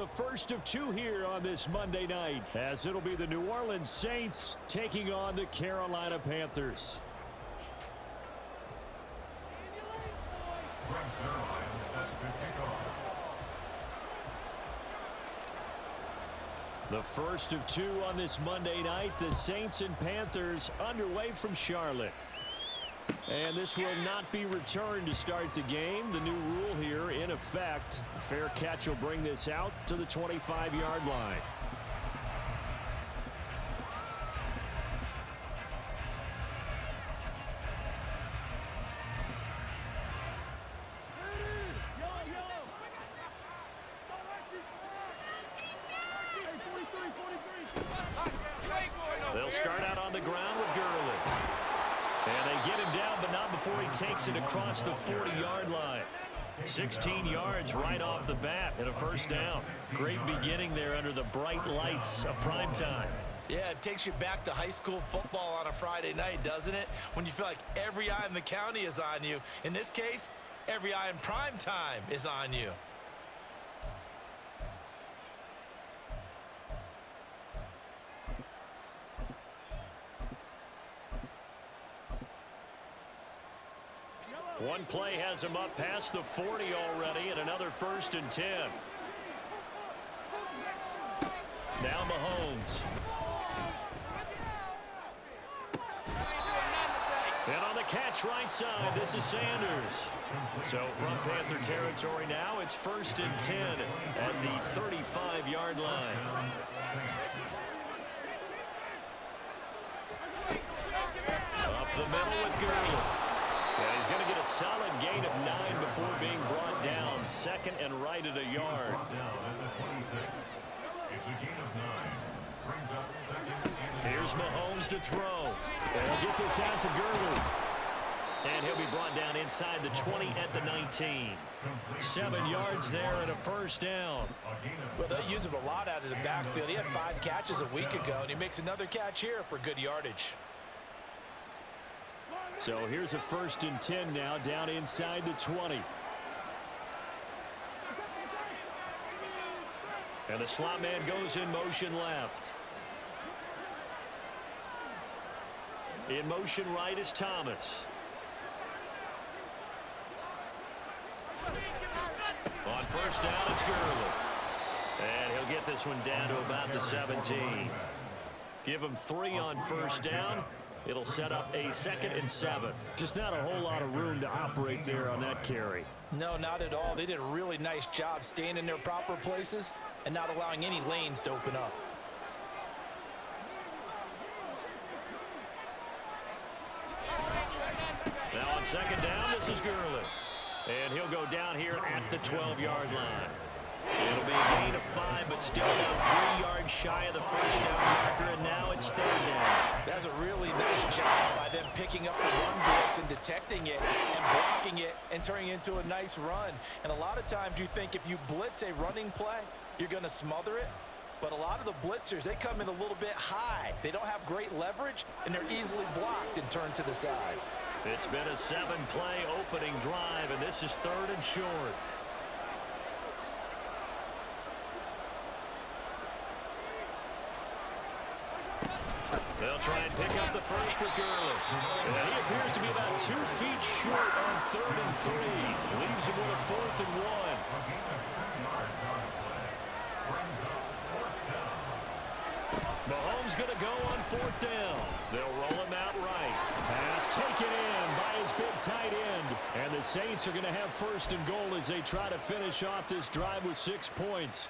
the first of two here on this Monday night, as it'll be the New Orleans Saints taking on the Carolina Panthers. The first of two on this Monday night, the Saints and Panthers underway from Charlotte. And this will not be returned to start the game. The new rule here in effect. A fair catch will bring this out to the 25-yard line. They'll start out on the ground with Gurley. And they get him down, but not before he takes it across the 40-yard line. 16 yards right off the bat and a first down. Great beginning there under the bright lights of primetime. Yeah, it takes you back to high school football on a Friday night, doesn't it? When you feel like every eye in the county is on you. In this case, every eye in primetime is on you. One play has him up past the 40 already, and another 1st and 10. Now Mahomes. And on the catch right side, this is Sanders. So from Panther territory now, it's 1st and 10 at the 35-yard line. Up the middle with Gurley. And he's going to get a solid gain of 9 before being brought down. 2nd and right at a yard. Here's Mahomes to throw. And he'll get this out to Gurley. And he'll be brought down inside the 20 at the 19. 7 yards there and a first down. Well, they'll use him a lot out of the backfield. He had 5 catches a week ago, and he makes another catch here for good yardage. So here's a 1st and 10 now, down inside the 20. And the slot man goes in motion left. In motion right is Thomas. On first down, it's Gurley. And he'll get this one down to about the 17. Give him 3 on first down. It'll set up a 2nd and 7. Just not a whole lot of room to operate there on that carry. No, not at all. They did a really nice job staying in their proper places and not allowing any lanes to open up. Now on 2nd down, this is Gurley. And he'll go down here at the 12-yard line. It'll be a gain of 5, but still about 3 yards shy of the first down marker, and now it's 3rd down. That's a really nice job by them picking up the run blitz and detecting it and blocking it and turning it into a nice run. And a lot of times you think if you blitz a running play, you're going to smother it. But a lot of the blitzers, they come in a little bit high. They don't have great leverage, and they're easily blocked and turned to the side. It's been a 7-play opening drive, and this is 3rd and short. They'll try and pick up the first with Gurley. And he appears to be about 2 feet short on 3rd and 3. Leaves him with a 4th and 1. Mahomes going to go on 4th down. They'll roll him out right. Pass taken in by his big tight end. And the Saints are going to have 1st and goal as they try to finish off this drive with 6 points.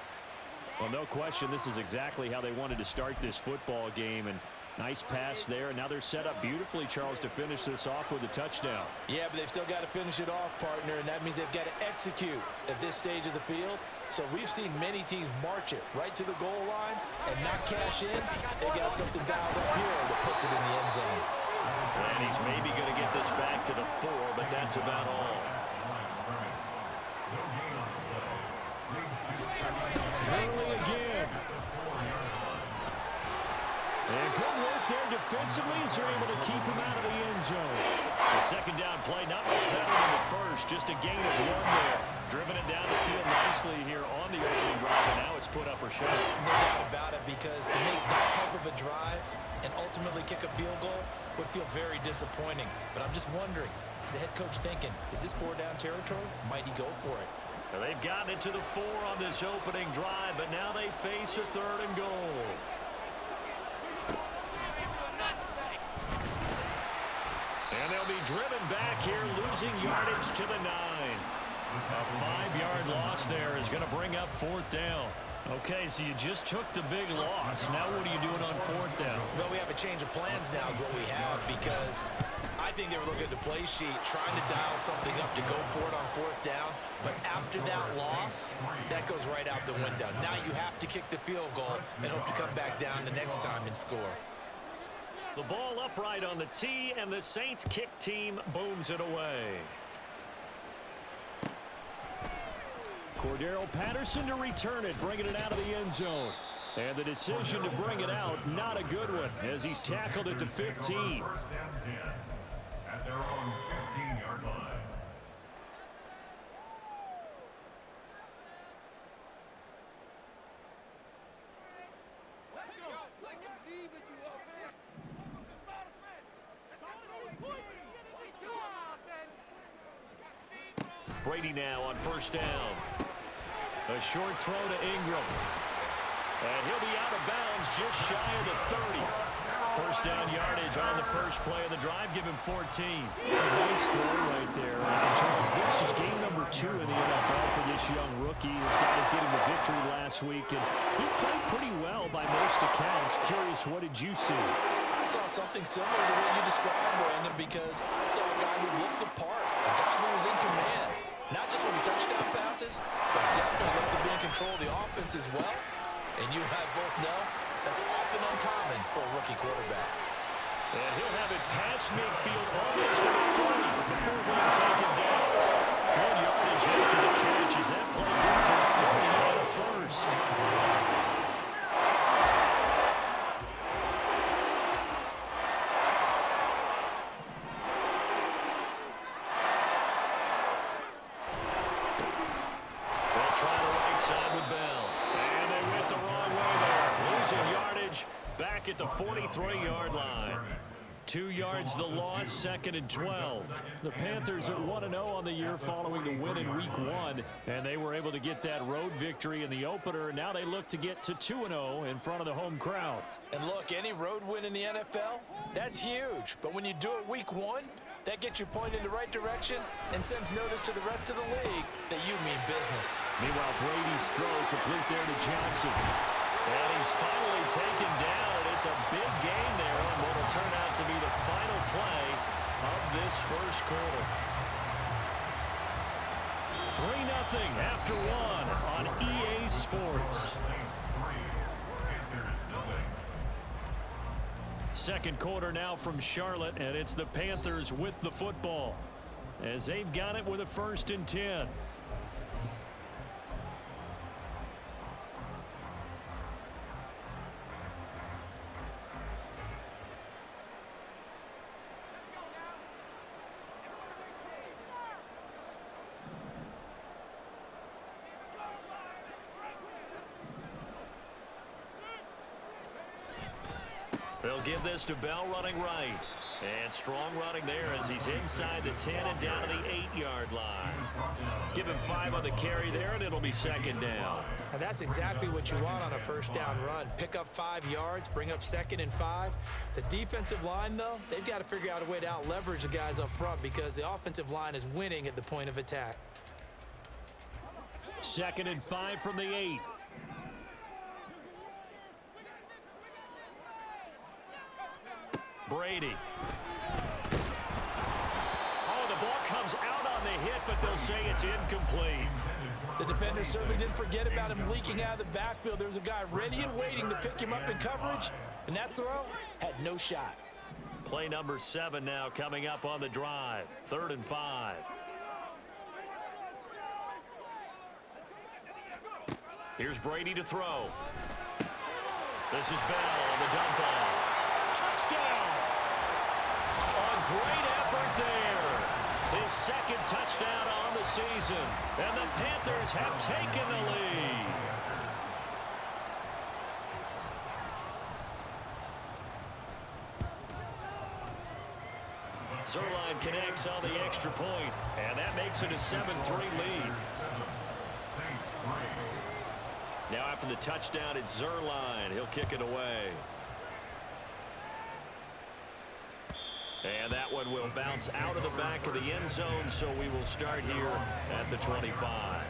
Well, no question, this is exactly how they wanted to start this football game. And nice pass there. And now they're set up beautifully, Charles, to finish this off with a touchdown. Yeah, but they've still got to finish it off, partner, and that means they've got to execute at this stage of the field. So we've seen many teams march it right to the goal line and not cash in. They got something dialed up here that puts it in the end zone. And he's maybe going to get this back to the 4, but that's about all. Gurley again. And good work there defensively as they're able to keep him out of the end zone. The 2nd down play, not much better than the first, just a gain of 1 there. driven it down the field nicely here on the opening drive, and now it's put up or shut. No doubt about it, because to make that type of a drive and ultimately kick a field goal would feel very disappointing. But I'm just wondering, is the head coach thinking, is this 4-down territory? Might he go for it? Well, they've gotten it to the 4 on this opening drive, but now they face a 3rd and goal. And they'll be driven back here, losing yardage to the 9. A 5-yard loss there is going to bring up 4th down. Okay, so you just took the big loss. Now what are you doing on 4th down? Well, we have a change of plans now is what we have, because I think they were looking at the play sheet, trying to dial something up to go for it on 4th down. But after that loss, that goes right out the window. Now you have to kick the field goal and hope to come back down the next time and score. The ball upright on the tee, and the Saints kick team booms it away. Cordero Patterson to return it, bringing it out of the end zone. And the decision to bring it out, not a good one, as he's tackled at the 15. First and 10 at their own 15-yard line. Brady now on 1st down. A short throw to Ingram. And he'll be out of bounds just shy of the 30. 1st down yardage on the first play of the drive. Give him 14. A nice throw right there. Charles, this is game number 2 in the NFL for this young rookie. This guy's getting the victory last week, and he played pretty well by most accounts. Curious, what did you see? I saw something similar to what you described, Brandon, because I saw a guy who looked the part, a guy who was in command. Not just with the touchdown passes, but definitely looked to be in control of the offense as well. And you and I both know that's often uncommon for a rookie quarterback. And he'll have it past midfield almost to the 30 before being taken down. Good yardage after the catch. Is that play good for 30 on a first? They'll try the right side with Bell. And they went the wrong way there. Losing yardage back at the 43-yard line. 2 yards the loss, 2nd and 12. The Panthers at 1-0 on the year following the win in Week 1, and they were able to get that road victory in the opener. Now they look to get to 2-0 in front of the home crowd. And look, any road win in the NFL, that's huge. But when you do it Week 1, that gets you pointed in the right direction and sends notice to the rest of the league that you mean business. Meanwhile, Brady's throw complete there to Johnson. And he's finally taken down, and it's a big gain there on what will turn out to be the final play of this first quarter. 3-0 after 1 on EA Sports. Second quarter now from Charlotte, and it's the Panthers with the football as they've got it with a 1st and 10. They'll give this to Bell running right. And strong running there as he's inside the 10 and down to the 8-yard line. Give him 5 on the carry there, and it'll be 2nd down. And that's exactly what you want on a 1st down run. Pick up 5 yards, bring up 2nd and 5. The defensive line, though, they've got to figure out a way to out-leverage the guys up front because the offensive line is winning at the point of attack. 2nd and 5 from the 8. Brady. Oh, the ball comes out on the hit, but they'll say it's incomplete. The defender certainly didn't forget about him leaking out of the backfield. There was a guy ready and waiting to pick him up in coverage, and that throw had no shot. Play number 7 now coming up on the drive. 3rd and 5. Here's Brady to throw. This is Bell on the dump off. Touchdown! A great effort there. His second touchdown on the season. And the Panthers have taken the lead. Zuerlein connects on the extra point, and that makes it a 7-3 lead. Now after the touchdown, it's Zuerlein. He'll kick it away. And that one will bounce out of the back of the end zone, so we will start here at the 25.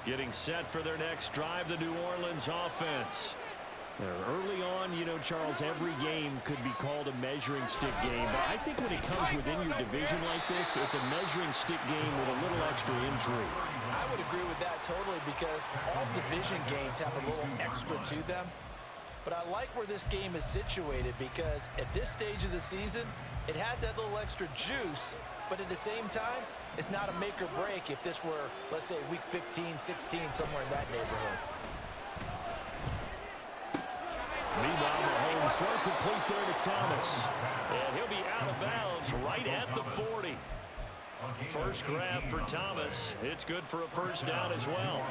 Getting set for their next drive, the New Orleans offense. Early on, you know, Charles, every game could be called a measuring stick game. But I think when it comes within your division like this, it's a measuring stick game with a little extra intrigue. I would agree with that totally because all division games have a little extra to them. But I like where this game is situated because at this stage of the season, it has that little extra juice. But at the same time, it's not a make or break if this were, let's say, week 15, 16, somewhere in that neighborhood. Meanwhile, Mahomes throw complete there to Thomas. And he'll be out of bounds right at the 40. First grab for Thomas. It's good for a first down as well.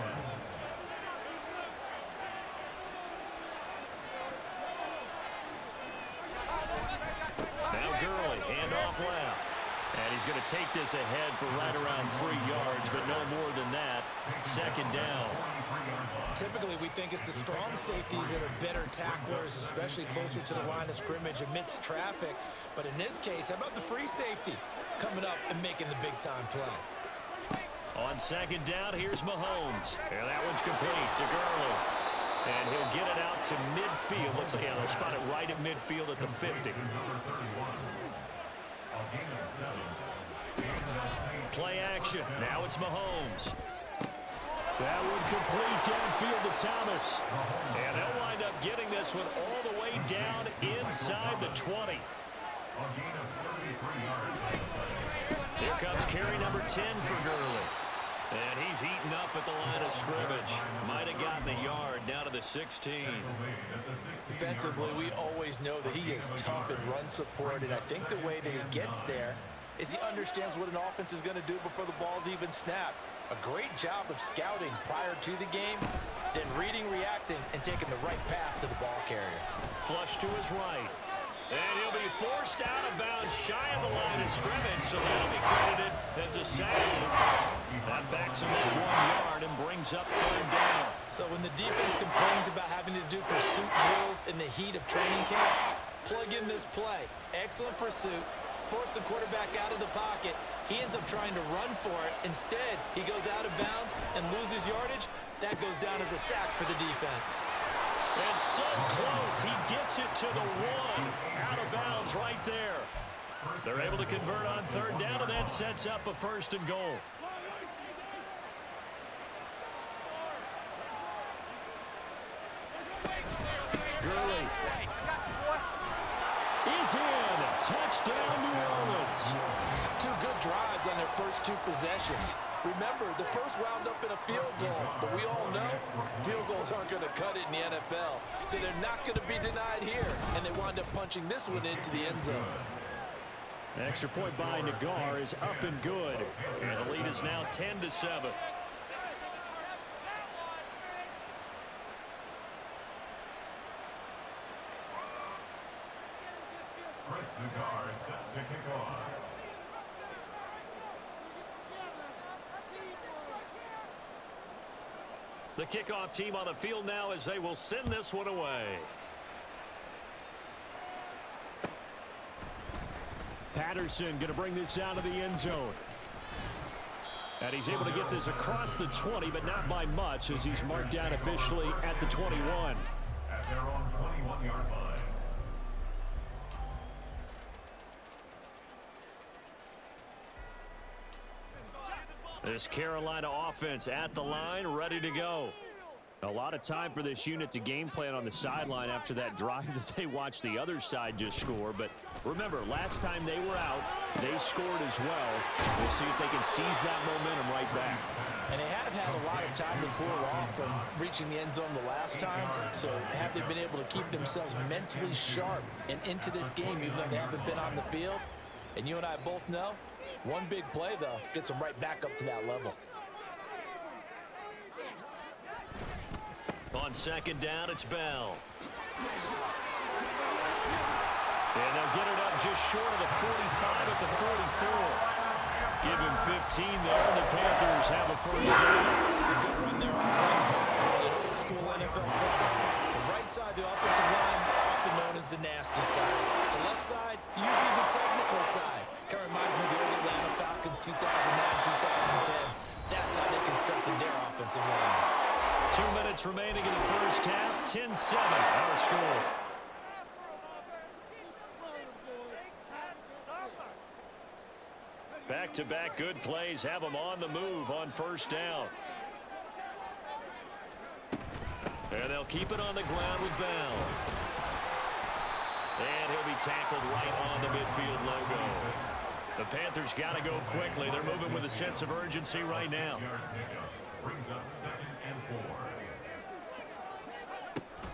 Now Gurley, handoff left. And he's going to take this ahead for right around 3 yards, but no more than that. Second down. Typically, we think it's the strong safeties that are better tacklers, especially closer to the line of scrimmage amidst traffic. But in this case, how about the free safety coming up and making the big-time play? On second down, here's Mahomes. And that one's complete to Gurley. And he'll get it out to midfield. Looks like, yeah, they'll spot it right at midfield at the 50. Play action. Now it's Mahomes. That one complete downfield to Thomas. And they'll wind up getting this one all the way down inside the 20. Here comes carry number 10 for Gurley. And he's eaten up at the line of scrimmage. Might have gotten a yard down to the 16. Defensively, we always know that he is tough in run support, and I think the way that he gets there is he understands what an offense is going to do before the ball's even snapped. A great job of scouting prior to the game, then reading, reacting, and taking the right path to the ball carrier. Flush to his right. And he'll be forced out of bounds shy of the line of scrimmage, so that'll be credited as a sack. That backs him up 1 yard and brings up third down. So when the defense complains about having to do pursuit drills in the heat of training camp, plug in this play. Excellent pursuit. Force the quarterback out of the pocket. He ends up trying to run for it. Instead, he goes out of bounds and loses yardage. That goes down as a sack for the defense. And so close, he gets it to the 1. Out of bounds right there. They're able to convert on third down, and that sets up a first and goal. Gurley is in. Touchdown, New Orleans. 2 good drives on their first 2 possessions. Remember, the first wound up in a field goal, but we all know field goals aren't going to cut it in the NFL, so they're not going to be denied here, and they wind up punching this one into the end zone. Extra point by Nagar is up and good, and the lead is now 10-7. Chris Nagar set to kick off. The kickoff team on the field now as they will send this one away. Patterson going to bring this out of the end zone. And he's able to get this across the 20, but not by much as he's marked down officially at the 21. At their own 21-yard line. This Carolina offense at the line, ready to go. A lot of time for this unit to game plan on the sideline after that drive that they watched the other side just score. But remember, last time they were out, they scored as well. We'll see if they can seize that momentum right back. And they had have had a lot of time to cool off from reaching the end zone the last time. So have they been able to keep themselves mentally sharp and into this game even though they haven't been on the field? And you and I both know, one big play, though, gets them right back up to that level. On second down, it's Bell. And they'll get it up just short of the 45 at the 44. Give him 15 there, and the Panthers have a first down. A good run there on the right tackle in old-school NFL football. The right side, the offensive line, often known as the nasty side. The left side, usually the technical side. Kind of reminds me of the old Atlanta Falcons 2009, 2010. That's how they constructed their offensive line. 2 minutes remaining in the first half. 10-7, our score. Back-to-back good plays have them on the move on first down. And they'll keep it on the ground with Bell. And he'll be tackled right on the midfield logo. The Panthers got to go quickly. They're moving with a sense of urgency right now. Brings up 2nd and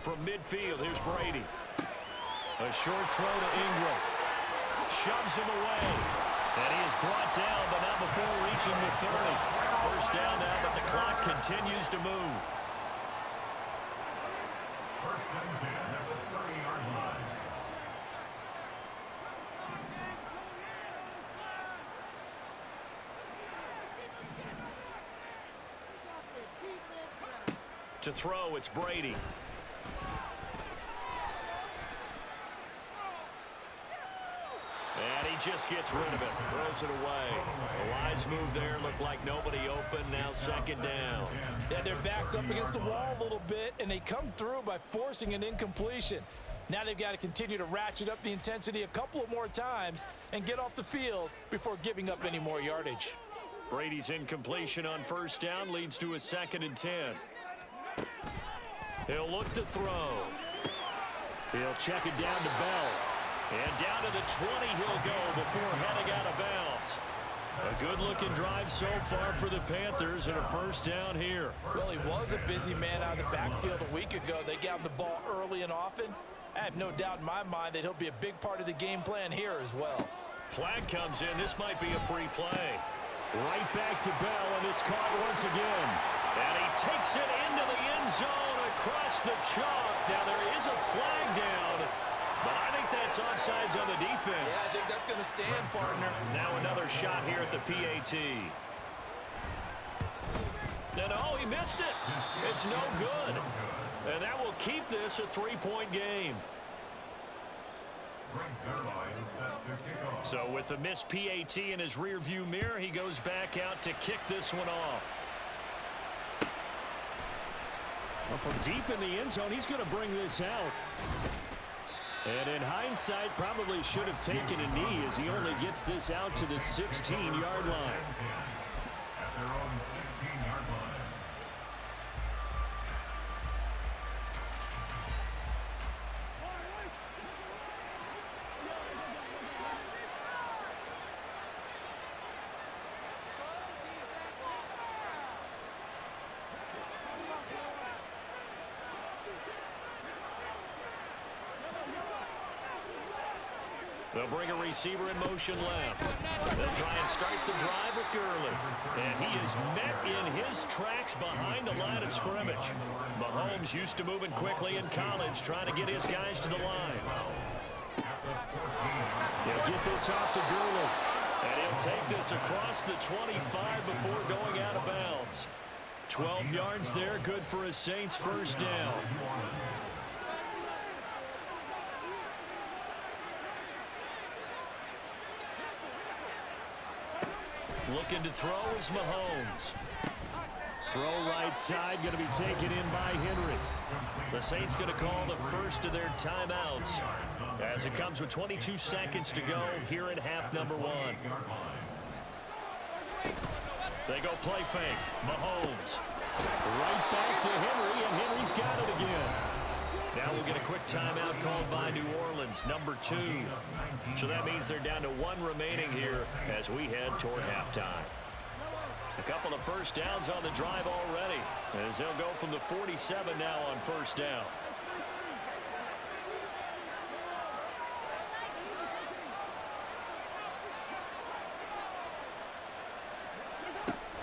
4. From midfield, here's Brady. A short throw to Ingram. Shoves him away. And he is brought down, but not before reaching the 30. First down now, but the clock continues to move. 1st and 10 at the 30-yard line. To throw, it's Brady. And he just gets rid of it, throws it away. The wise move there, looked like nobody open, now second down. Yeah, their back's up against the wall a little bit, and they come through by forcing an incompletion. Now they've got to continue to ratchet up the intensity a couple of more times and get off the field before giving up any more yardage. Brady's incompletion on first down leads to a 2nd and 10. He'll look to throw. He'll check it down to Bell. And down to the 20 he'll go before heading out of bounds. A good-looking drive so far for the Panthers and a first down here. Well, he was a busy man out of the backfield a week ago. They got him the ball early and often. I have no doubt in my mind that he'll be a big part of the game plan here as well. Flag comes in. This might be a free play. Right back to Bell, and it's caught once again. And he takes it into the end zone across the chalk. Now there is a flag down, but I think that's offsides on the defense. Yeah, I think that's going to stand, partner. Now another shot here at the PAT. And oh, he missed it. It's no good. And that will keep this a 3-point game. So with the missed PAT in his rearview mirror, he goes back out to kick this one off. Well, from deep in the end zone, he's going to bring this out. And in hindsight, probably should have taken a knee as he only gets this out to the 16-yard line. At their own 16-yard line. They'll bring a receiver in motion left. They'll try and start the drive with Gurley. And he is met in his tracks behind the line of scrimmage. Mahomes used to moving quickly in college, trying to get his guys to the line. He'll get this off to Gurley. And he'll take this across the 25 before going out of bounds. 12 yards there, good for a Saints first down. Looking to throw is Mahomes. Throw right side, going to be taken in by Henry. The Saints going to call the first of their timeouts as it comes with 22 seconds to go here in half number 1. They go play fake. Mahomes. Right back to Henry, and Henry's got it again. Now we'll get a quick timeout called by New Orleans, number 2. So that means they're down to 1 remaining here as we head toward halftime. A couple of first downs on the drive already, as they'll go from the 47 now on first down.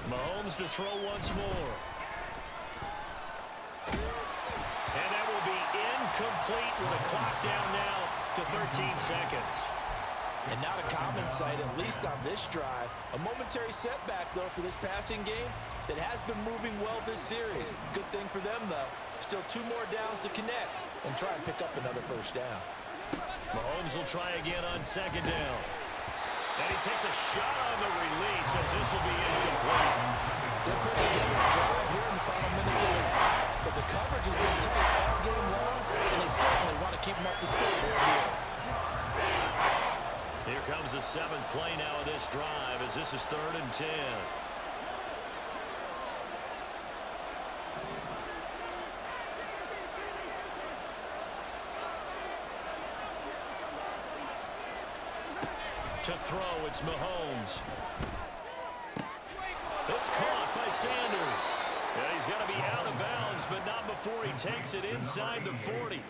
Mahomes to throw once more. And that will be incomplete with a clock down now to 13 seconds. And not a common sight, at least on this drive. A momentary setback, though, for this passing game that has been moving well this series. Good thing for them, though. Still 2 more downs to connect and try and pick up another first down. Mahomes will try again on second down. And he takes a shot on the release as this will be incomplete. They're putting together a drive here in the final minutes of the game. But the coverage has been tight all game long, and they certainly want to keep them off the scoreboard here. Here comes the 7th play now of this drive as this is 3rd and 10. To throw, it's Mahomes. It's caught by Sanders. And he's going to be out of bounds, but not before he takes it inside the 40.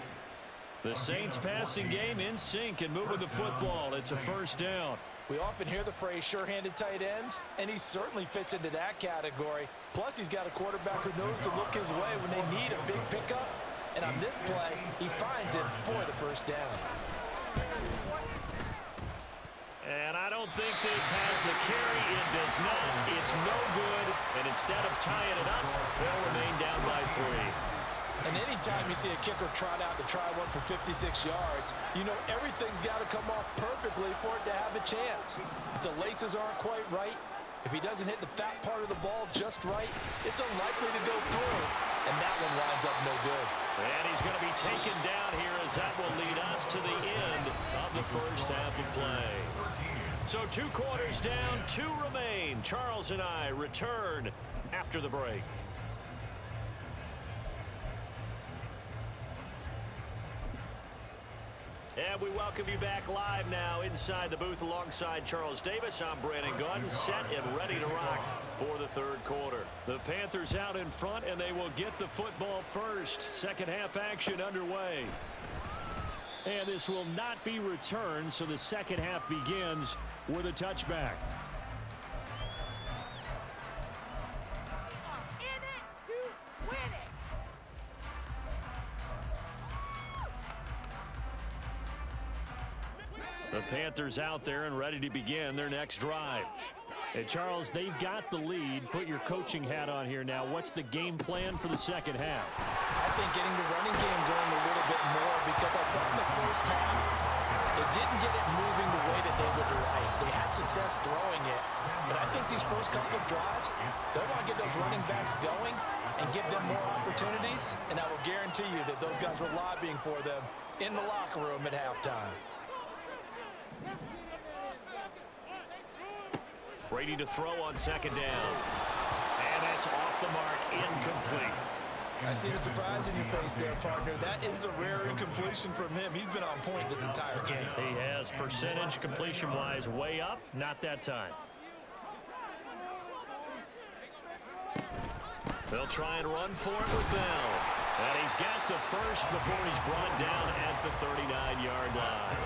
The Saints passing game in sync and moving the football. It's a first down. We often hear the phrase sure-handed tight ends, and he certainly fits into that category. Plus, he's got a quarterback who knows to look his way when they need a big pickup. And on this play, he finds it for the first down. And I don't think this has the carry. It does not. It's no good. And instead of tying it up, they'll remain down by 3. And anytime you see a kicker trot out to try one for 56 yards, you know everything's got to come off perfectly for it to have a chance. If the laces aren't quite right, if he doesn't hit the fat part of the ball just right, it's unlikely to go through. And that one winds up no good. And he's going to be taken down here as that will lead us to the end of the first half of play. So 2 quarters down, 2 remain. Charles and I return after the break. And we welcome you back live now inside the booth alongside Charles Davis. I'm Brandon Gaudin, set and ready to rock for the 3rd quarter. The Panthers out in front, and they will get the football first. Second half action underway. And this will not be returned, so the second half begins with a touchback. The Panthers out there and ready to begin their next drive. Hey, Charles, they've got the lead. Put your coaching hat on here now. What's the game plan for the second half? I think getting the running game going a little bit more, because I thought in the first half, it didn't get it moving the way that they would like. They had success throwing it. But I think these first couple of drives, they'll want to get those running backs going and give them more opportunities. And I will guarantee you that those guys were lobbying for them in the locker room at halftime. Brady to throw on second down. And that's off the mark, incomplete. I see the surprise in your face there, partner. That is a rare incompletion from him. He's been on point this entire game. He has percentage completion-wise way up, not that time. They'll try and run for it with Bell. And he's got the first before he's brought down at the 39-yard line.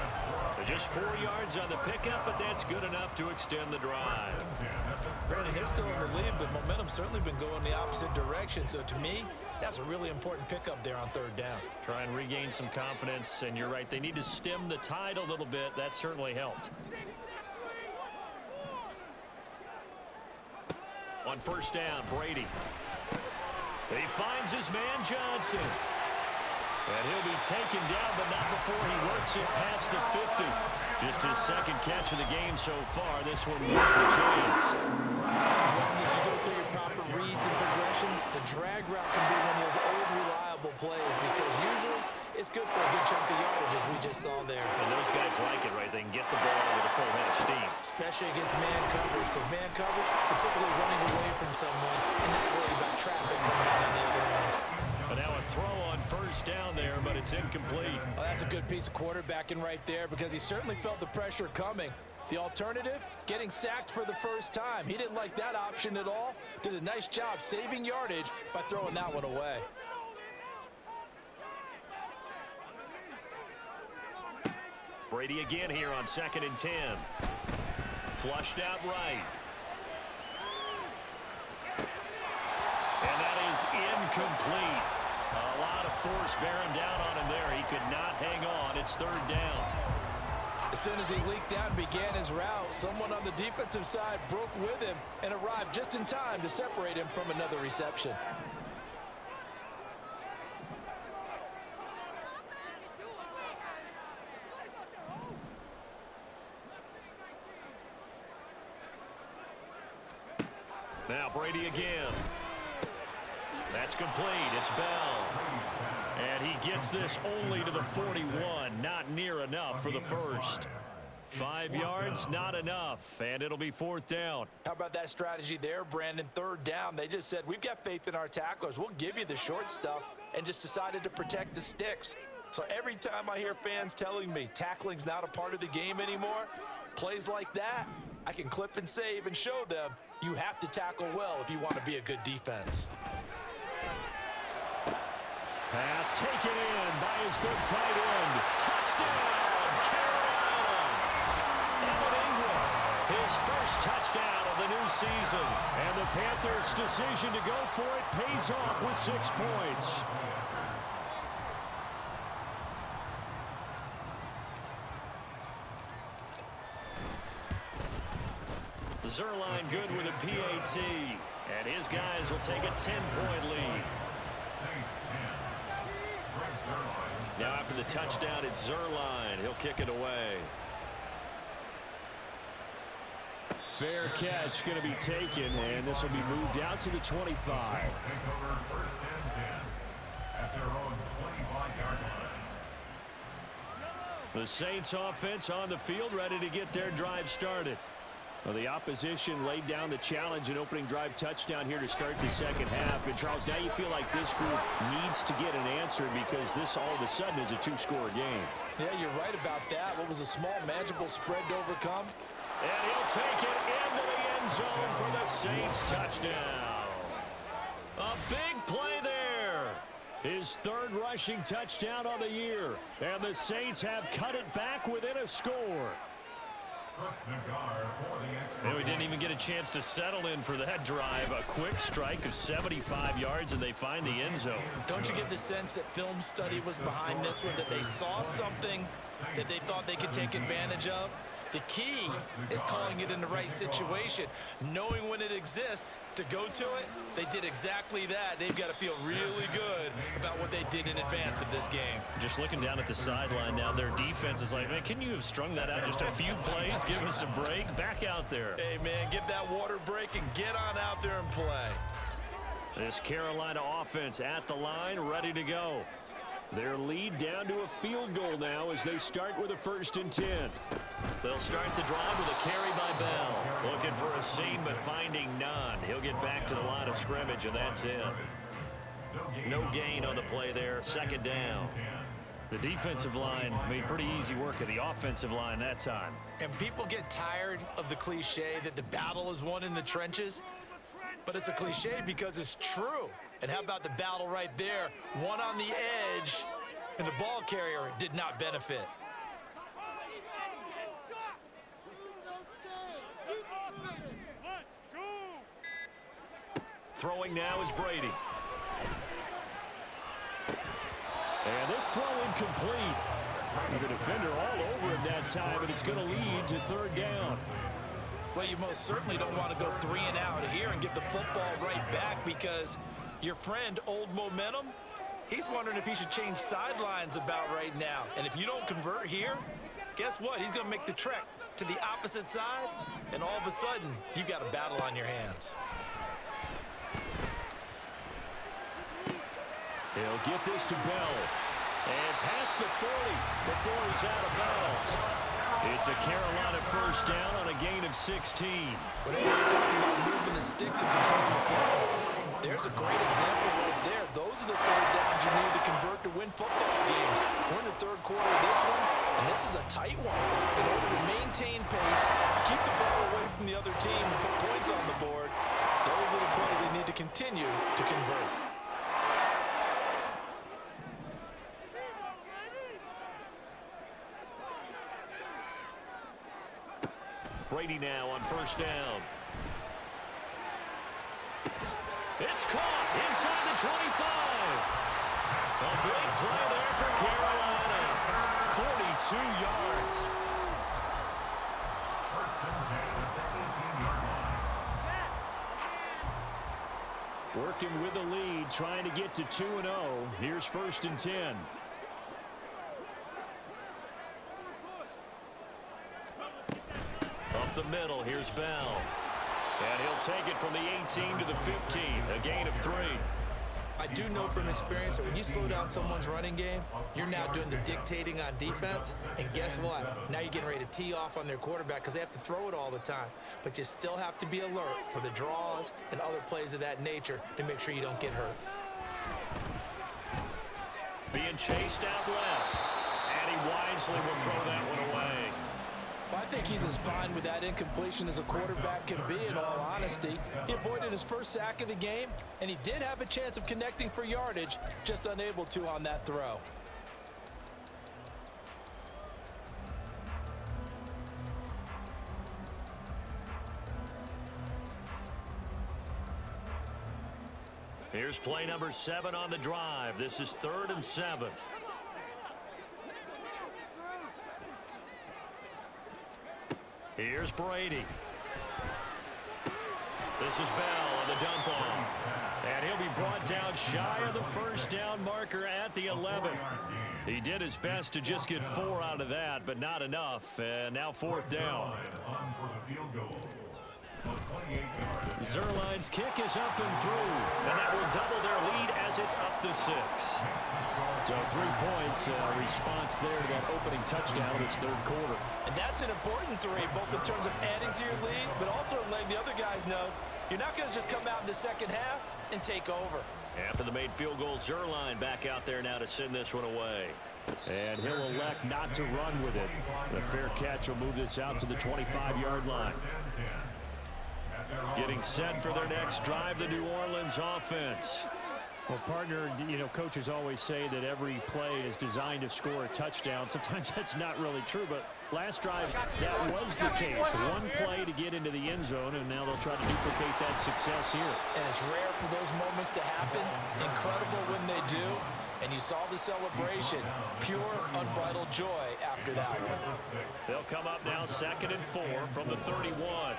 Just 4 yards on the pickup, but that's good enough to extend the drive. Brandon, they're still in the lead, but momentum's certainly been going the opposite direction. So to me, that's a really important pickup there on 3rd down. Try and regain some confidence, and you're right, they need to stem the tide a little bit. That certainly helped. On first down, Brady. He finds his man Johnson. And he'll be taken down, but not before he works it past the 50. Just his 2nd catch of the game so far. This one moves the chains. As long as you go through your proper reads and progressions, the drag route can be one of those old reliable plays, because usually it's good for a good chunk of yardage, as we just saw there. And those guys like it, right? They can get the ball with a full head of steam. Especially against man coverage, because man coverage, are typically running away from someone and not worried about traffic coming down on the other end. But now a throw on first down there, but it's incomplete. Well, that's a good piece of quarterbacking right there, because he certainly felt the pressure coming. The alternative, getting sacked for the first time. He didn't like that option at all. Did a nice job saving yardage by throwing that one away. Brady again here on 2nd and 10. Flushed out right. And that is incomplete. A lot of force bearing down on him there. He could not hang on. It's 3rd down. As soon as he leaked out and began his route, someone on the defensive side broke with him and arrived just in time to separate him from another reception. Now Brady again. That's complete. It's Bell. And he gets this only to the 41. Not near enough for the first. 5 yards, not enough. And it'll be 4th down. How about that strategy there, Brandon? 3rd down. They just said, we've got faith in our tacklers. We'll give you the short stuff, and just decided to protect the sticks. So every time I hear fans telling me tackling's not a part of the game anymore, plays like that, I can clip and save and show them you have to tackle well if you want to be a good defense. Pass taken in by his big tight end. Touchdown, Carolina. Evan Ingram, his first touchdown of the new season. And the Panthers' decision to go for it pays off with 6 points. Zuerlein good with a PAT. And his guys will take a 10-point lead. Now after the touchdown, it's Zuerlein. He'll kick it away. Fair catch going to be taken, and this will be moved out to the 25. Take over 1st and 10 at their own 25-yard line. The Saints offense on the field, ready to get their drive started. Well, the opposition laid down the challenge and opening drive touchdown here to start the 2nd half. And, Charles, now you feel like this group needs to get an answer because this all of a sudden is a 2-score game. Yeah, you're right about that. What was a small, manageable spread to overcome? And he'll take it into the end zone for the Saints touchdown. A big play there. His 3rd rushing touchdown on the year. And the Saints have cut it back within a score. And we didn't even get a chance to settle in for that drive. A quick strike of 75 yards, and they find the end zone. Don't you get the sense that film study was behind this one, that they saw something that they thought they could take advantage of? The key is calling it in the right situation, knowing when it exists to go to it. They did exactly that. They've got to feel really good about what they did in advance of this game. Just looking down at the sideline now, their defense is like, man, can you have strung that out just a few plays? Give us a break. Back out there. Hey, man, give that water break and get on out there and play. This Carolina offense at the line, ready to go. Their lead down to a field goal now as they start with a 1st and 10. They'll start the drive with a carry by Bell. Looking for a seam, but finding none. He'll get back to the line of scrimmage, and that's it. No gain on the play there. 2nd down. The defensive line made pretty easy work of the offensive line that time. And people get tired of the cliche that the battle is won in the trenches. But it's a cliche because it's true. And how about the battle right there? One on the edge, and the ball carrier did not benefit. Throwing now is Brady. And this throw incomplete. The defender all over him that time, and it's going to lead to 3rd down. Well, you most certainly don't want to go 3 and out here and give the football right back because your friend, Old Momentum, he's wondering if he should change sidelines about right now. And if you don't convert here, guess what? He's going to make the trek to the opposite side, and all of a sudden, you've got a battle on your hands. He'll get this to Bell. And past the 40 before he's out of bounds. It's a Carolina 1st down on a gain of 16. Whenever you're talking about moving the sticks and controlling the football, There's a great example right there. Those are the third downs you need to convert to win football games. We're in the third quarter of this one, and this is a tight one. In order to maintain pace, keep the ball away from the other team, and put points on the board, those are the plays they need to continue to convert. Brady now on first down. It's caught inside the 25. A big play there for Carolina. 42 yards. First and 10 at the 18-yard line. Working with the lead, trying to get to 2-0. Here's first and 10. Up the middle, here's Bell. And he'll take it from the 18 to the 15, a gain of 3. I do know from experience that when you slow down someone's running game, you're now doing the dictating on defense. And guess what? Now you're getting ready to tee off on their quarterback because they have to throw it all the time. But you still have to be alert for the draws and other plays of that nature to make sure you don't get hurt. Being chased out left. And he wisely will throw that one away. Well, I think he's as fine with that incompletion as a quarterback can be, in all honesty. He avoided his first sack of the game, and he did have a chance of connecting for yardage, just unable to on that throw. Here's play number 7 on the drive. This is 3rd and 7. Here's Brady. This is Bell on the dump off. And he'll be brought down shy of the first down marker at the 11. He did his best to just get 4 out of that, but not enough. And now 4th down. Zuerlein's kick is up and through. And that will double their lead as it's up to 6. So 3 points, response there to that opening touchdown in this third quarter. And that's an important 3, both in terms of adding to your lead, but also letting the other guys know you're not going to just come out in the second half and take over. After the made field goal, Zuerlein back out there now to send this one away. And he'll elect not to run with it. The fair catch will move this out to the 25-yard line. Getting set for their next drive, the New Orleans offense. Well, partner, you know, coaches always say that every play is designed to score a touchdown. Sometimes that's not really true, but last drive, that was the case. One play to get into the end zone, and now they'll try to duplicate that success here. And it's rare for those moments to happen. Incredible when they do. And you saw the celebration. Pure, unbridled joy after that one. They'll come up now 2nd and 4 from the 31.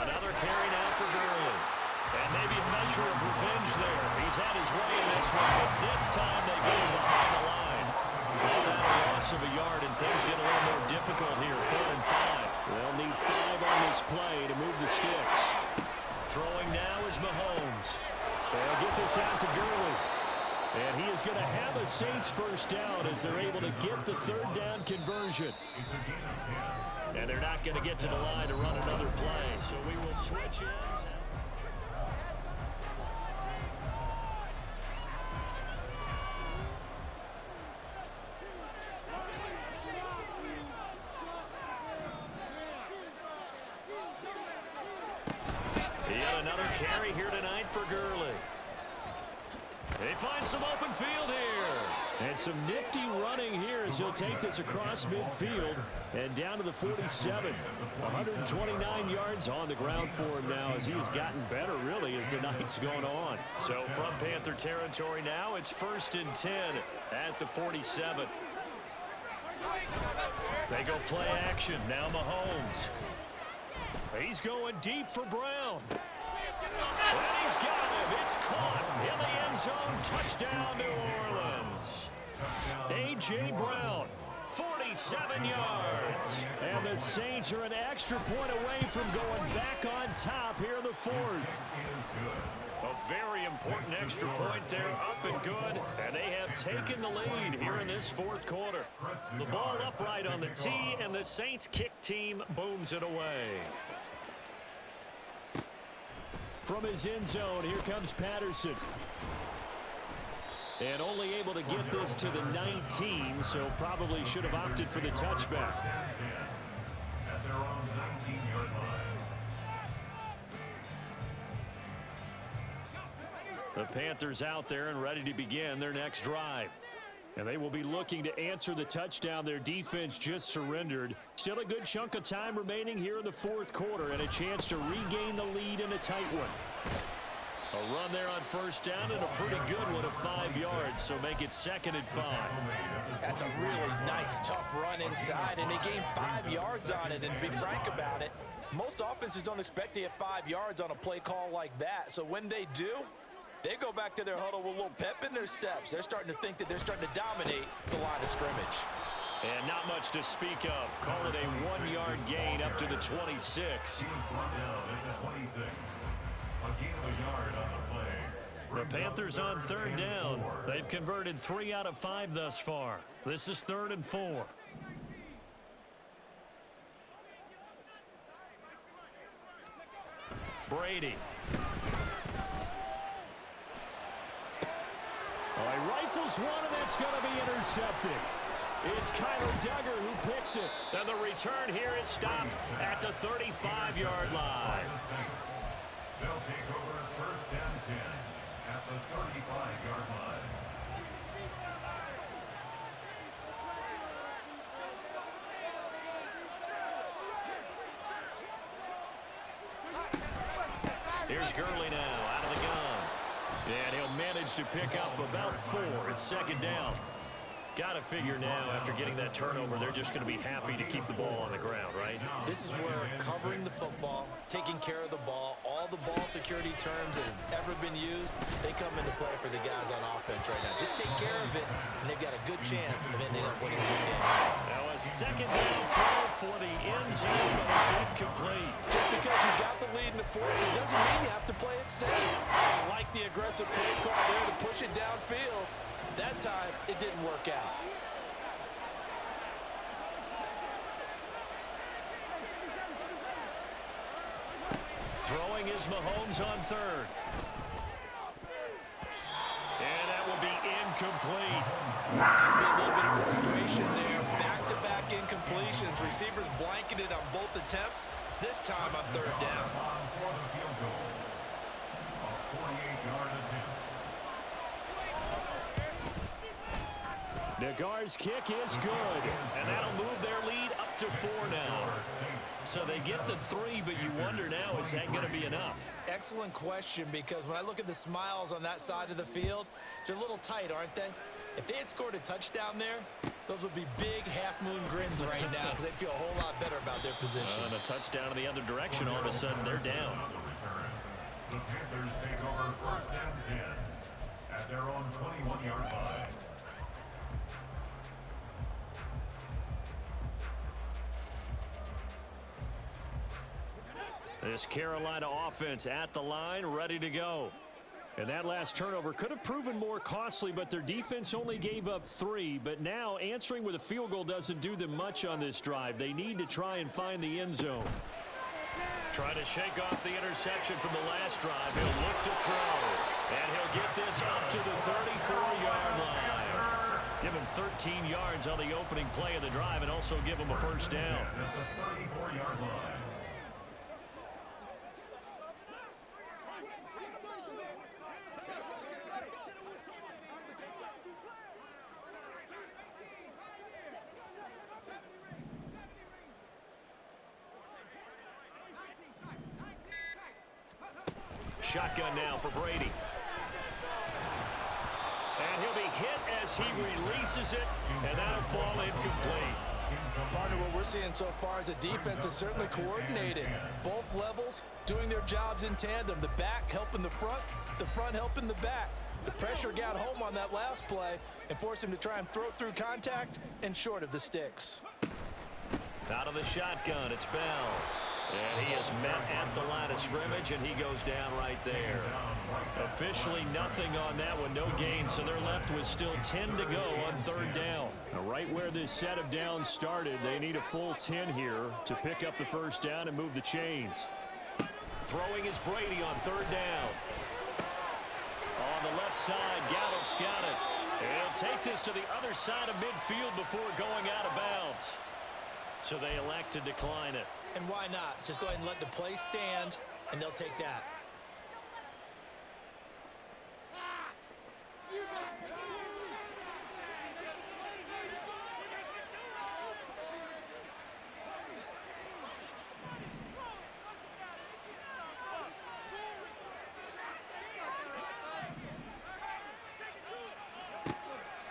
Another carry now for Gurley. And maybe a measure of revenge there. He's had his way in this one, but this time they get him behind the line. Call that a loss of a yard, and things get a little more difficult here. 4th and 5. They'll need 5 on this play to move the sticks. Throwing now is Mahomes. They'll get this out to Gurley. And he is going to have a Saints first down as they're able to get the 3rd down conversion. And they're not going to get to the line to run another play. So we will switch ends. Yet another carry here tonight for Gurley. They find some open field here. And some nifty running here as he'll take this across midfield and down to the 47. 129 yards on the ground for him now as he has gotten better, really, as the night's gone on. So from Panther territory now, it's 1st and 10 at the 47. They go play action. Now Mahomes. He's going deep for Brown. And he's got him. It's caught in the end zone. Touchdown, New Orleans. A.J. Brown, 47 yards. And the Saints are an extra point away from going back on top here in the fourth. A very important extra point there, up and good. And they have taken the lead here in this fourth quarter. The ball upright on the tee, and the Saints kick team booms it away. From his end zone, here comes Patterson. And only able to get this to the 19, so probably should have opted for the touchback. At their own 19-yard line. The Panthers out there and ready to begin their next drive. And they will be looking to answer the touchdown their defense just surrendered. Still a good chunk of time remaining here in the fourth quarter and a chance to regain the lead in a tight one. A run there on first down and a pretty good one of 5 yards, so make it 2nd and 5. That's a really nice, tough run inside, and they gained 5 yards on it. And to be frank about it, most offenses don't expect to get 5 yards on a play call like that. So when they do, they go back to their huddle with a little pep in their steps. They're starting to think that they're starting to dominate the line of scrimmage. And not much to speak of. Call it a 1-yard gain up to the 26. He was brought down at the 26. A gain of a yard on the play. The Panthers on 3rd down. They've converted 3 out of 5 thus far. This is 3rd and 4. Brady. Oh, he rifles one, and that's going to be intercepted. It's Kyler Duggar who picks it. And the return here is stopped at the 35-yard line. They'll take over 1st and 10 at the 35-yard line. Here's Gurley now out of the gun. And he'll manage to pick up about 4. It's 2nd down. Got to figure now, after getting that turnover, they're just going to be happy to keep the ball on the ground, right? This is where covering the football, taking care of the ball, all the ball security terms that have ever been used, they come into play for the guys on offense right now. Just take care of it, and they've got a good chance of ending up winning this game. Now a 2nd down throw for the end zone, but it's incomplete. Just because you got the lead in the fourth, it doesn't mean you have to play it safe. I like the aggressive play call there to push it downfield. That time, it didn't work out. Throwing is Mahomes on 3rd. And that will be incomplete. Seems to be a little bit of frustration there. Back-to-back incompletions. Receivers blanketed on both attempts. This time on 3rd down. For the field goal. A 48-yard attempt. Nagar's kick is good. And that'll move their lead up to 4 now. So they get the 3, but you wonder now, is that going to be enough? Excellent question, because when I look at the smiles on that side of the field, they're a little tight, aren't they? If they had scored a touchdown there, those would be big half-moon grins right now because they'd feel a whole lot better about their position. And a touchdown in the other direction, all of a sudden they're down. The Panthers take over 1st and 10 at their own 21-yard line. This Carolina offense at the line, ready to go. And that last turnover could have proven more costly, but their defense only gave up 3. But now answering with a field goal doesn't do them much on this drive. They need to try and find the end zone. Try to shake off the interception from the last drive. He'll look to throw. And he'll get this up to the 34-yard line. Give him 13 yards on the opening play of the drive and also give him a 1st down. At the 34-yard line. Shotgun now for Brady. And he'll be hit as he releases it, and that'll fall incomplete. Partner, what we're seeing so far is a defense that's certainly coordinated. Both levels doing their jobs in tandem. The back helping the front helping the back. The pressure got home on that last play and forced him to try and throw through contact and short of the sticks. Out of the shotgun, it's Bell. And he is met at the line of scrimmage, and he goes down right there. Officially nothing on that one, no gain, so they're left with still 10 to go on third down. Now, right where this set of downs started, they need a full 10 here to pick up the first down and move the chains. Throwing is Brady on third down. On the left side, Gallup's got it. He'll take this to the other side of midfield before going out of bounds. So they elect to decline it. And why not? Just go ahead and let the play stand, and they'll take that.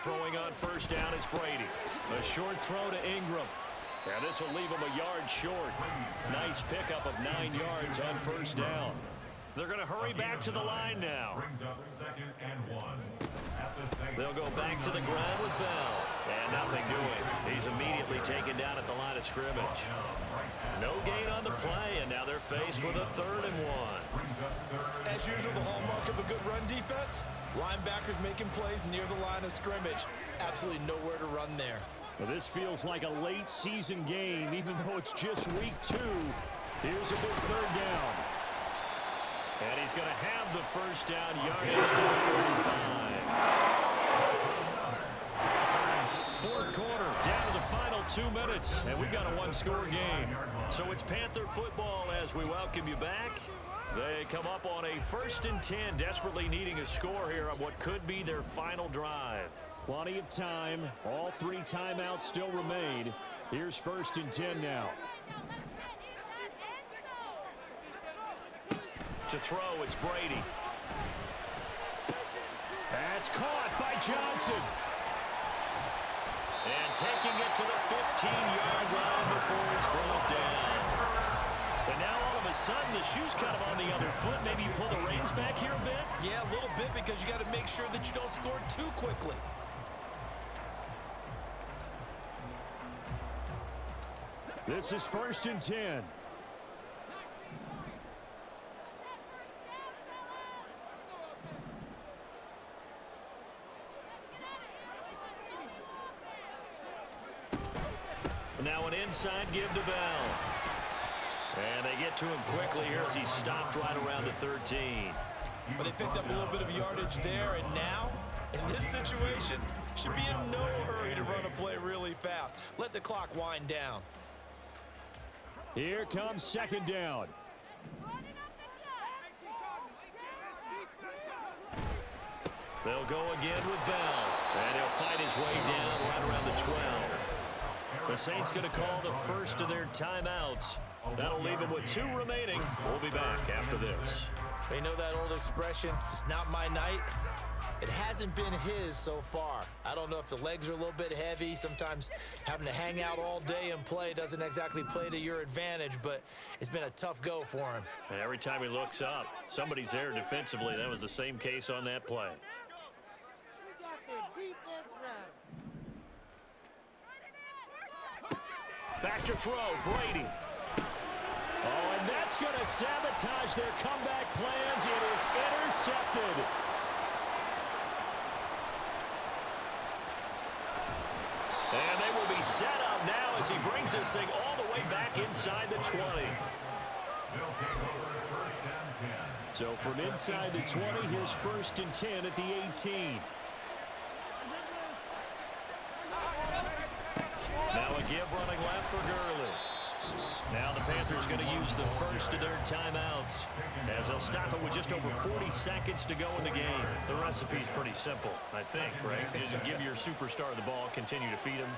Throwing on first down is Brady. A short throw to Ingram. And this will leave him a yard short. Nice pickup of 9 yards on first down. They're going to hurry back to the line now. Brings up 2nd and 1. They'll go back to the ground with Bell. And nothing doing. He's immediately taken down at the line of scrimmage. No gain on the play, and now they're faced with a 3rd and 1. As usual, the hallmark of a good run defense, linebackers making plays near the line of scrimmage. Absolutely nowhere to run there. Well, this feels like a late season game, even though it's just week 2. Here's a big third down. And he's going to have the first down, yardage to the 45. Fourth quarter, down to the final 2 minutes, and we've got a one-score game. So it's Panther football as we welcome you back. They come up on a 1st and 10, desperately needing a score here on what could be their final drive. Plenty of time. All 3 timeouts still remain. Here's 1st and 10 now. To throw, it's Brady. That's caught by Johnson. And taking it to the 15-yard line before it's brought down. And now all of a sudden the shoe's kind of on the other foot. Maybe you pull the reins back here a bit? Yeah, a little bit, because you got to make sure that you don't score too quickly. This is 1st and 10. Now an inside give to Bell. And they get to him quickly here as he stopped right around the 13. But they picked up a little bit of yardage there, and now, in this situation, should be in no hurry to run a play really fast. Let the clock wind down. Here comes 2nd down. They'll go again with Bell. And he'll fight his way down right around the 12. The Saints going to call the first of their timeouts. That'll leave them with 2 remaining. We'll be back after this. They know that old expression, it's not my night. It hasn't been his so far. I don't know if the legs are a little bit heavy. Sometimes having to hang out all day and play doesn't exactly play to your advantage, but it's been a tough go for him. And every time he looks up, somebody's there defensively. That was the same case on that play. Back to throw, Brady. Oh, and that's going to sabotage their comeback plans. It is intercepted. And they will be set up now as he brings this thing all the way back inside the 20. So from inside the 20, here's 1st and 10 at the 18. Now a give running left for Gurley. Now the Panthers going to use the first of their timeouts as they'll stop it with just over 40 seconds to go in the game. The recipe's pretty simple, I think, right? Just give your superstar the ball, continue to feed him.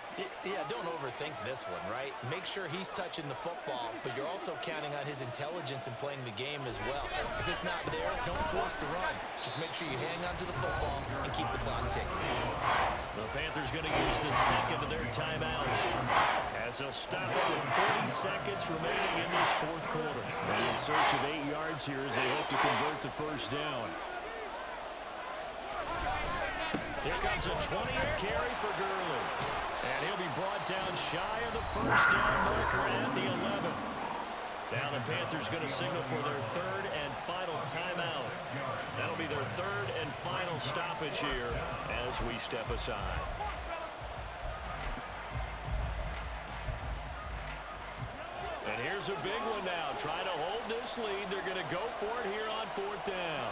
Yeah, don't overthink this one, right? Make sure he's touching the football, but you're also counting on his intelligence in playing the game as well. If it's not there, don't force the run. Just make sure you hang on to the football and keep the clock ticking. The Panthers going to use the second of their timeouts as they'll stop it with 40 seconds remaining in this fourth quarter. And in search of 8 yards here as they hope to convert the first down. Here comes a 20th carry for Gurley. And he'll be brought down shy of the first down marker at the 11. Now the Panthers going to signal for their third and final timeout. That'll be their third and final stoppage here as we step aside. And here's a big one now. Trying to hold this lead. They're going to go for it here on fourth down.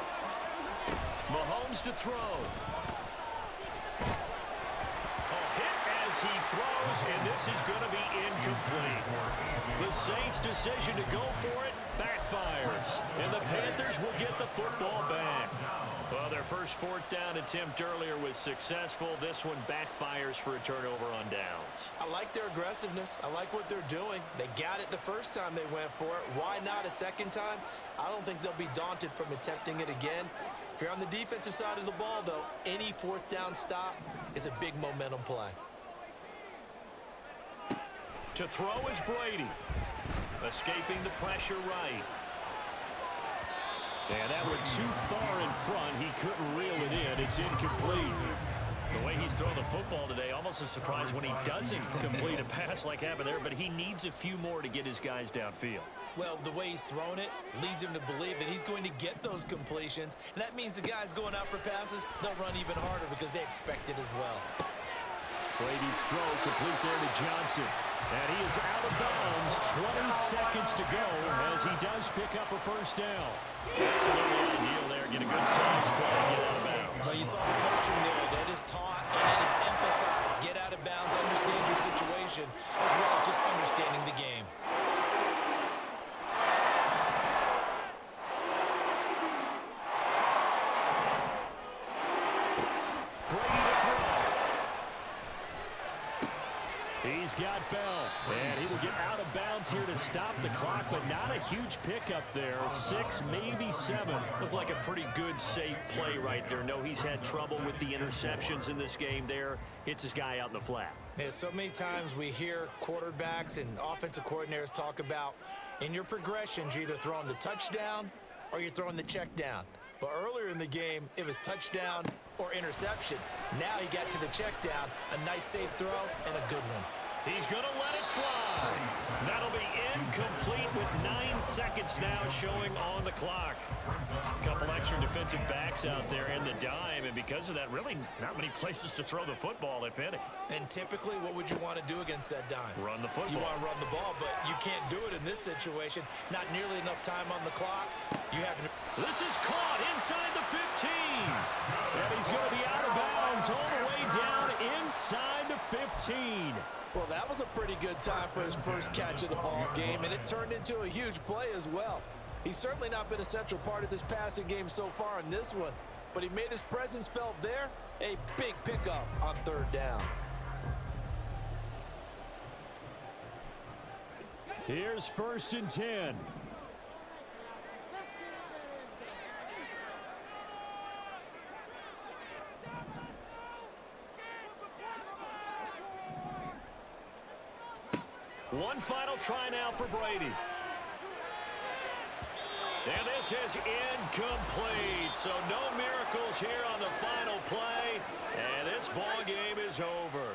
Mahomes to throw. He throws, and this is going to be incomplete. The Saints' decision to go for it backfires, and the Panthers will get the football back. Well, their first fourth down attempt earlier was successful. This one backfires for a turnover on downs. I like their aggressiveness. I like what they're doing. They got it the first time they went for it. Why not a second time? I don't think they'll be daunted from attempting it again. If you're on the defensive side of the ball, though, any fourth down stop is a big momentum play. To throw is Brady. Escaping the pressure right. And that went too far in front. He couldn't reel it in. It's incomplete. The way he's throwing the football today, almost a surprise when he doesn't complete a pass like happened there, but he needs a few more to get his guys downfield. Well, the way he's thrown it leads him to believe that he's going to get those completions. And that means the guys going out for passes, they'll run even harder because they expect it as well. Brady's throw complete there to Johnson. And he is out of bounds. 20 seconds to go as he does pick up a first down. Absolutely ideal there. Get a good size play and get out of bounds. Well, you saw the coaching there. That is taught and it is emphasized. Get out of bounds, understand your situation, as well as just understanding the game. He's got Bell, and he will get out of bounds here to stop the clock, but not a huge pickup there. 6, maybe 7. Looked like a pretty good, safe play right there. No, he's had trouble with the interceptions in this game there. Hits his guy out in the flat. Yeah, so many times we hear quarterbacks and offensive coordinators talk about in your progressions, you're either throwing the touchdown or you're throwing the check down. But earlier in the game, it was touchdown or interception. Now he got to the check down, a nice safe throw, and a good one. He's going to let it fly. That'll be incomplete with 9 seconds now showing on the clock. A couple extra defensive backs out there in the dime, and because of that, really not many places to throw the football, if any. And typically, what would you want to do against that dime? Run the football. You want to run the ball, but you can't do it in this situation. Not nearly enough time on the clock. You have to... This is caught inside the 15. And he's going to be out of bounds all the way down inside the 15. Well, that was a pretty good time for his first catch of the ball game, and it turned into a huge play as well. He's certainly not been a central part of this passing game so far in this one, but he made his presence felt there. A big pickup on third down. Here's 1st and 10. One final try now for Brady. And this is incomplete. So no miracles here on the final play. And this ball game is over.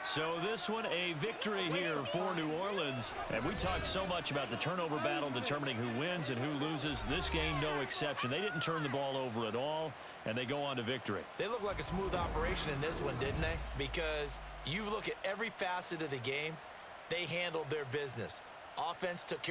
So this one a victory here for New Orleans. And we talked so much about the turnover battle determining who wins and who loses. This game, no exception. They didn't turn the ball over at all, and they go on to victory. They look like a smooth operation in this one, didn't they? Because you look at every facet of the game, they handled their business. Offense took care of